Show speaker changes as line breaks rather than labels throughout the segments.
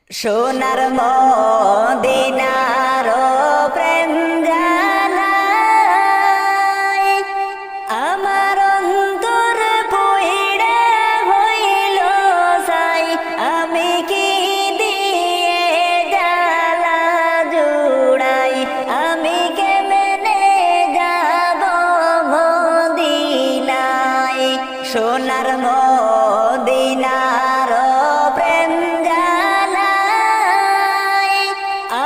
সোনার মদিনার প্রেম জানাই আমার অন্তর পইড়া হইল সাই আমি কি দিয়ে জ্বালা জুড়াই আমি কেমনে যাব মদিনায় সোনার মদিনার প্রেম জানাই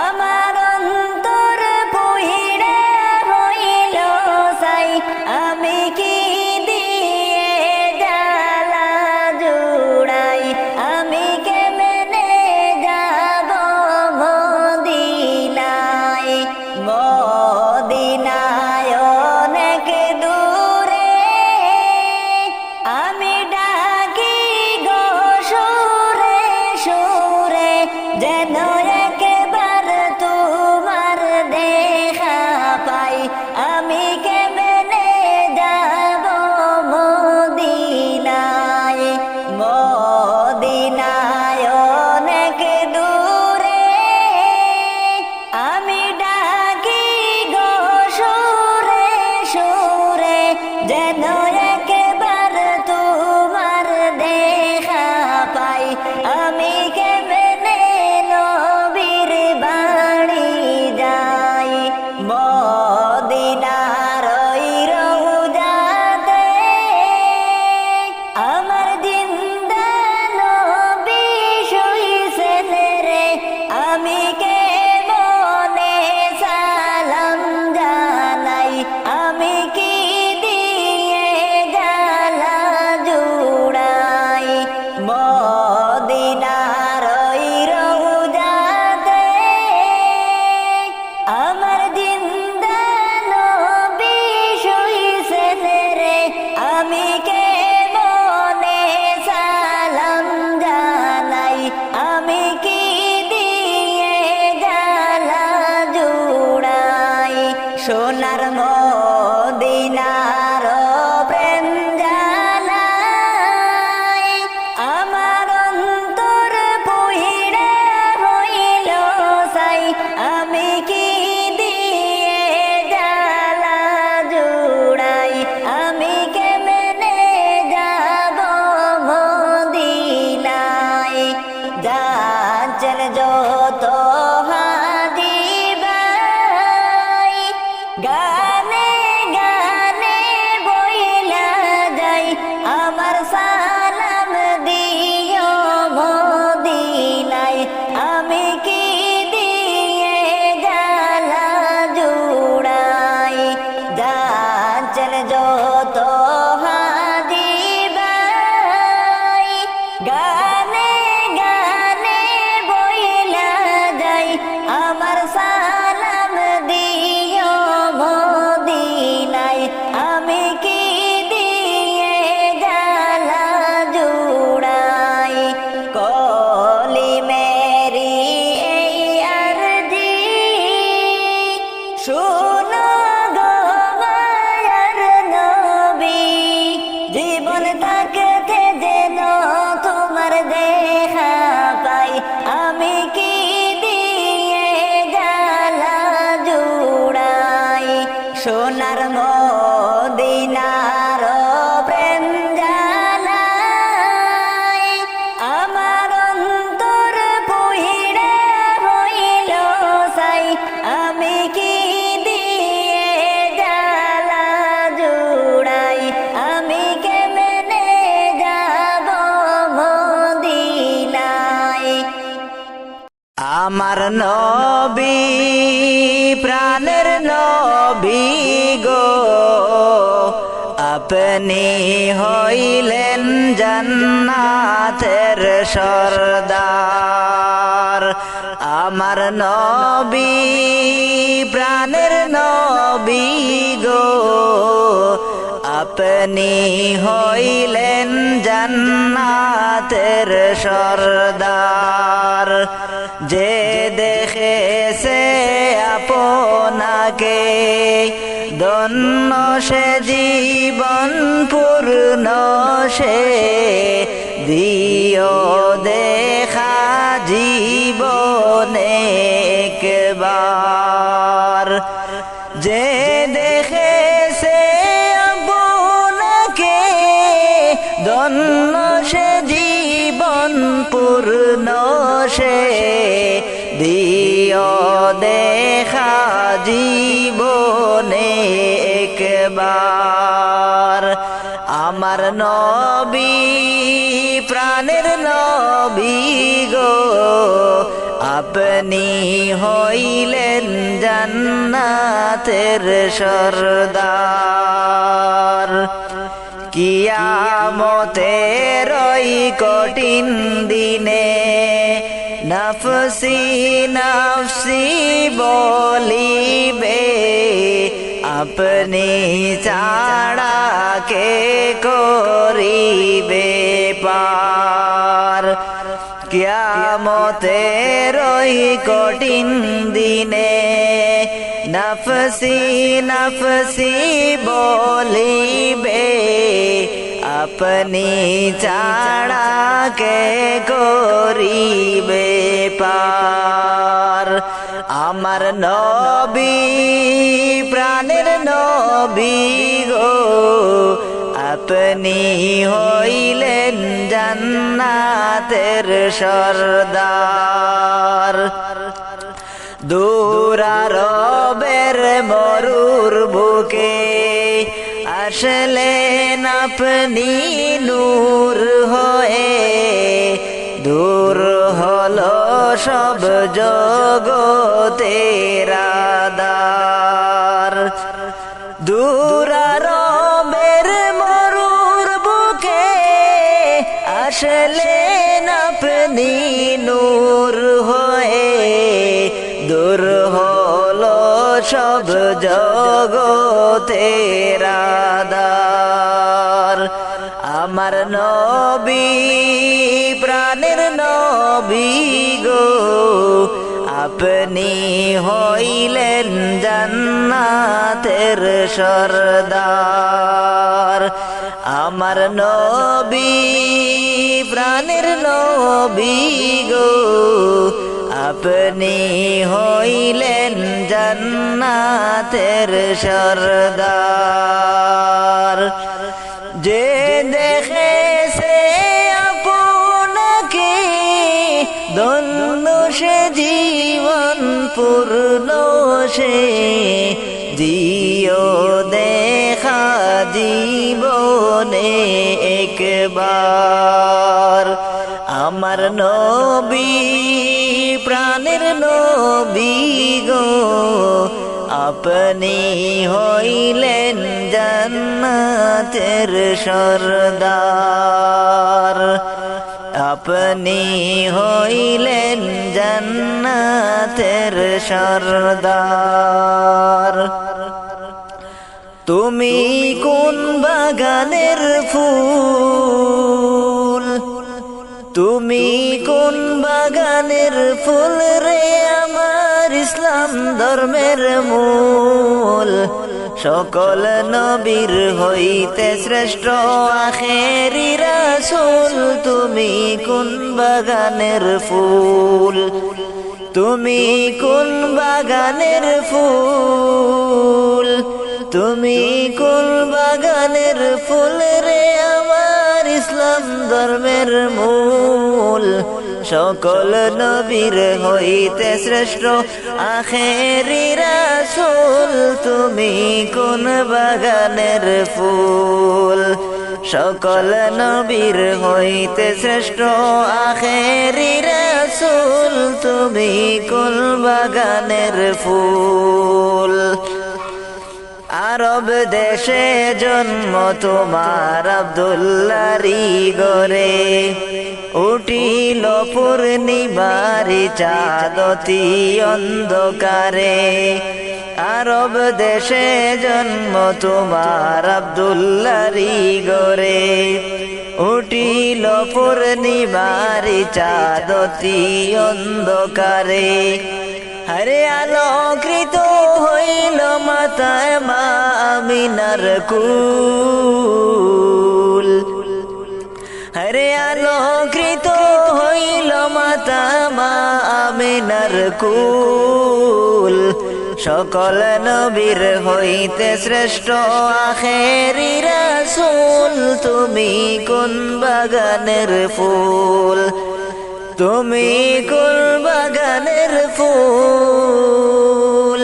আমার অন্তর পইড়া হইল সাই আমি কি দিয়ে জ্বালা জুড়াই আমি কেমনে যাব মদিনায় মদিনায় অনেক দূরে আমি ডাকি গো সুরে সুরে যেন একবার তোমার দেখা পাই আমি কেমনে যাব মদিনায় মদিনায় অনেক দূরে আমি ডাকি গো সুরে সুরে যেন একবার তোমার দেখা পাই আমি কেমনে নবীর বাড়ি যাই মদিনার ওই রওজাতে আমার জিন্দা নবী শুইছেন রে আমি কেমনে সালাম জানাই আমি কি দিয়ে জ্বালা জুড়াই মদিনার ওই রওজাতে আমার জিন্দা নবী শুইছেন রে আমি কেমনে সালাম জানাই আমি কি দিয়ে জ্বালা জুড়াই সোনার মদিনার প্রেম জানাই আমার অন্তর পইড়া হইল সাই আমি কি দিয়ে জ্বালা জুড়াই আমি কেমনে যাব মদিনায় যাচ্ছেন যত হাজি ভাই গানে গানে বইলা যাই আমার সালাম দিও মদিনায় আমি কি দিয়ে জ্বালা জুড়াই যাচ্ছেন যত হাজি ভাই গানে গানে বইলা যাই আমার সালাম দিও মদিনায় আমি কি দিয়ে জ্বালা জুড়াই কলি মেরি এই আরজি শুনো গো মায়ার নবী জীবন থাকতে যেন তোমার দেখা পাই আমি কি দিয়ে জ্বালা জুড়াই সোনার মদিনার প্রেম জানাই আমার অন্তর পইড়া হইল সাই আমি কি দিয়ে জ্বালা জুড়াই আমি কেমনে যাব মদিনায় আমার নবী প্রাণের নবী গো আপনি হইলেন জান্নাতের সরদার আমার নবী প্রাণের নবী গো আপনি হইলেন জান্নাতের সরদার যে দেখেছে আপনাকে ধন্য সে জীবন পূর্ণ সে দিও দেখা জীবন একবার যে দেখেছে আপনাকে ধন্য সে জীবন পূর্ণ সে দিও দেখা জীবনে একবার আমার নবী প্রাণের নবী গো আপনি হইলেন জান্নাতের সরদার কিয়ামতের ওই কঠিন দিনে নফসি নফসি বলিবে আপনি ছাড়া কে করিবে পার কিয়ামতের ওই কঠিন দিনে নফসি নফসি বলিবে আপনি ছাড়া কে করিবে পার আমার নবী প্রাণের নবী গো আপনি হইলেন জান্নাতের সরদার দূরারবের মরুর বুকে আসলেন আপনি নূর হয়ে দূর হলো সব জগতের আঁধার দূরারবের মরুর বুকে আসলেন আপনি নূর হয়ে দূর হলো সব জগতের আঁধার আমার নবী প্রাণের নবী গো আপনি হইলেন জান্নাতের সরদার আমার নবী প্রাণের নবী গো আপনি হইলেন জান্নাতের সরদার যে দেখেছে আপনাকে ধন্য সে জীবন পূর্ণ সে দিও দেখা জীবনে একবার আমার নবী প্রাণের নবী গো আপনি হইলেন জান্নাতের সরদার আপনি হইলেন জান্নাতের সরদার তুমি কোন বাগানের ফুল তুমি কোন বাগানের ফুল রে আমার ইসলাম ধর্মের মূল সকল নবীর হইতে শ্রেষ্ঠ আখেরি রাসূল তুমি কোন বাগানের ফুল তুমি কোন বাগানের ফুল তুমি কোন বাগানের ফুল রে আমার ইসলাম ধর্মের মূল সকল নবীর হইতে শ্রেষ্ঠ আখেরি রাসূল তুমি কোন বাগানের ফুল সকল নবীর হইতে শ্রেষ্ঠ আখেরি রাসূল তুমি কোন বাগানের ফুল আরব দেশে জন্ম তোমার আব্দুল্লাহরি গরে উঠিল পূর্ণিমারি চাঁদতি অন্ধকারে আরব দেশে জন্ম তোমার আব্দুল্লাহরি গরে উঠিল পূর্ণিমারি চাঁদতি অন্ধকারে হরে আলোকৃত হইল মাতায় মা আমিনার কুল হরে আলোকৃত হইল মাতা মা আমিনার কুল সকল নবীর হইতে শ্রেষ্ঠ আখেরি রাসূল তুমি কোন বাগানের ফুল তুমি কোন বাগানের ফুল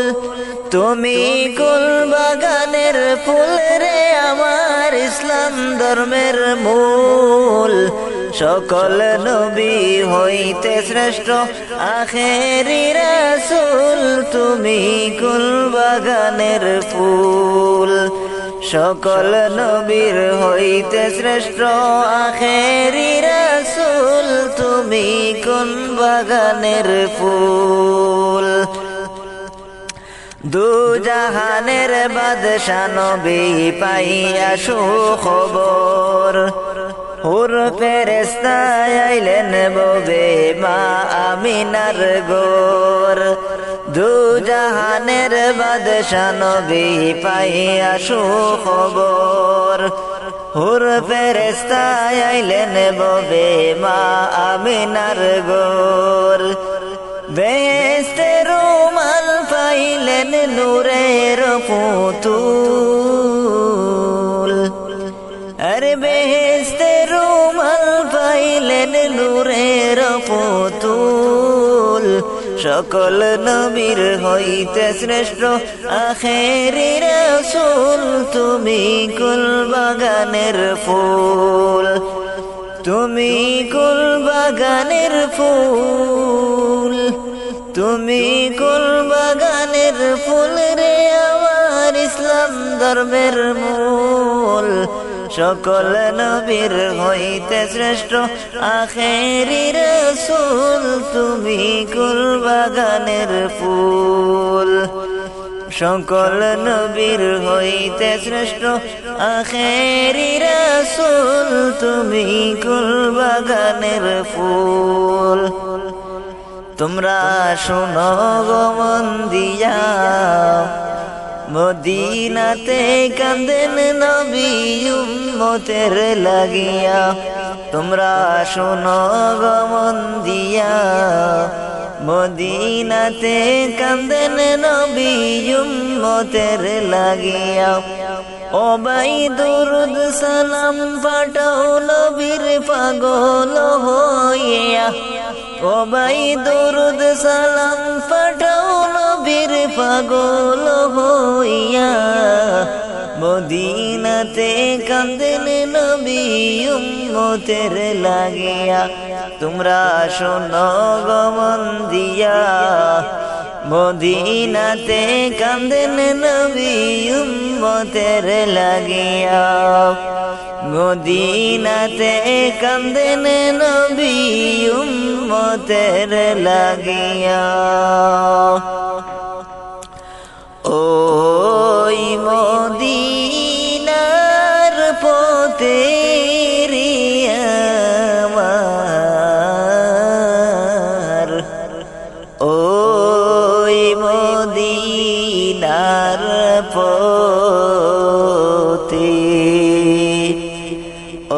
তুমি কোন বাগানের ফুল রে আমার ইসলাম ধর্মের মূল সকল নবী হইতে শ্রেষ্ঠ আখেরি রাসূল তুমি কোন বাগানের ফুল সকল নবীর হইতে শ্রেষ্ঠ আখেরি রাসূল তুমি কোন বাগানের ফুল দু জাহানের বাদশা নবী পাইয়া সুখবর হুর ফেরেশতা আইলেন ববে মা আমিনার গোর দু জাহানের বাদশা নবী পাইয়া সুখবর হুর ফেরেশতা আইলেন ববে মা আমিনার গোর বেহেশতে রুমাল পাইলেন নূরের পুতুল আরে বেহেশতে রুমাল পাইলেন নূরের পুতুল সকল নবীর হইতে শ্রেষ্ঠ আখেরি রাসূল তুমি কুল বাগানের ফুল তুমি কুল বাগানের ফুল তুমি কুল বাগানের ফুল রে আমার ইসলাম ধর্মের মূল সকল নবীর হইতে শ্রেষ্ঠ আখেরি রাসূল তুমি কুল বাগানের ফুল সকল নবীর হইতে শ্রেষ্ঠ আখেরি রাসূল তুমি কুল বাগানের ফুল তোমরা শোনো গো মন দিয়া মদিনাতে কাঁদেন নবী উম্মতের লাগিয়া তোমরা শোনো গো মন দিয়া মদিনাতে কাঁদেন নবী উম্মতের লাগিয়া ও ভাই দুরুদ সালাম পাঠাও নবীর পাগল হইয়া ও ভাই দুরুদ সালাম পাঠাও নবীর পাগল হইয়া মদিনাতে কাঁদেন নবী উম্মতের লাগিয়া তোমরা শোনো গো মন দিয়া মদিনাতে কাঁদেন নবী উম্মতের লাগিয়া মদিনাতে কাঁদেন নবী উম্মতের লাগিয়া ওই মদিনার পথে আমার ওই মদিনার পথে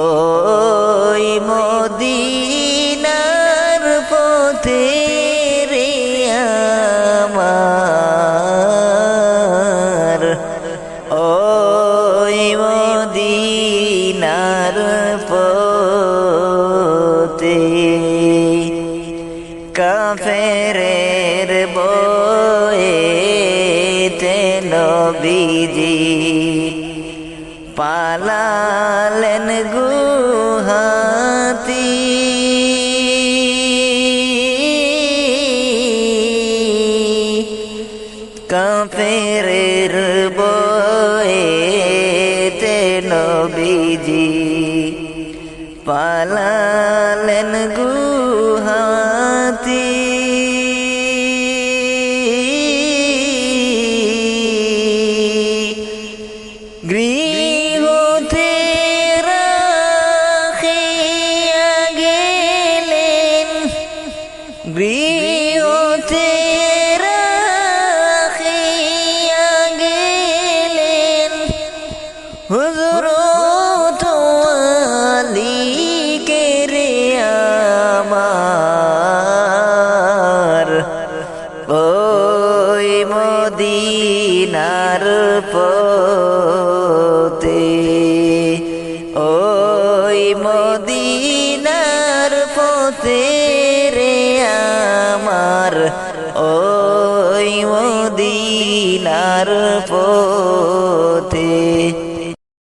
ওই মদিনার পথে রে আমার ওই মদিনার পথে কাফেরের বয়েতে নবীজি পালালেন গুহাতি কাফেরের বয়েতে নবীজি পালালেন গুহাতি গৃহতে রাখিয়া গেলেন গৃহতে রাখিয়া গেলেন হুজুরত আলীকে রে আমার মদিনার পথে ওই মদিনার পথে রে আমার ওই মদিনার পথে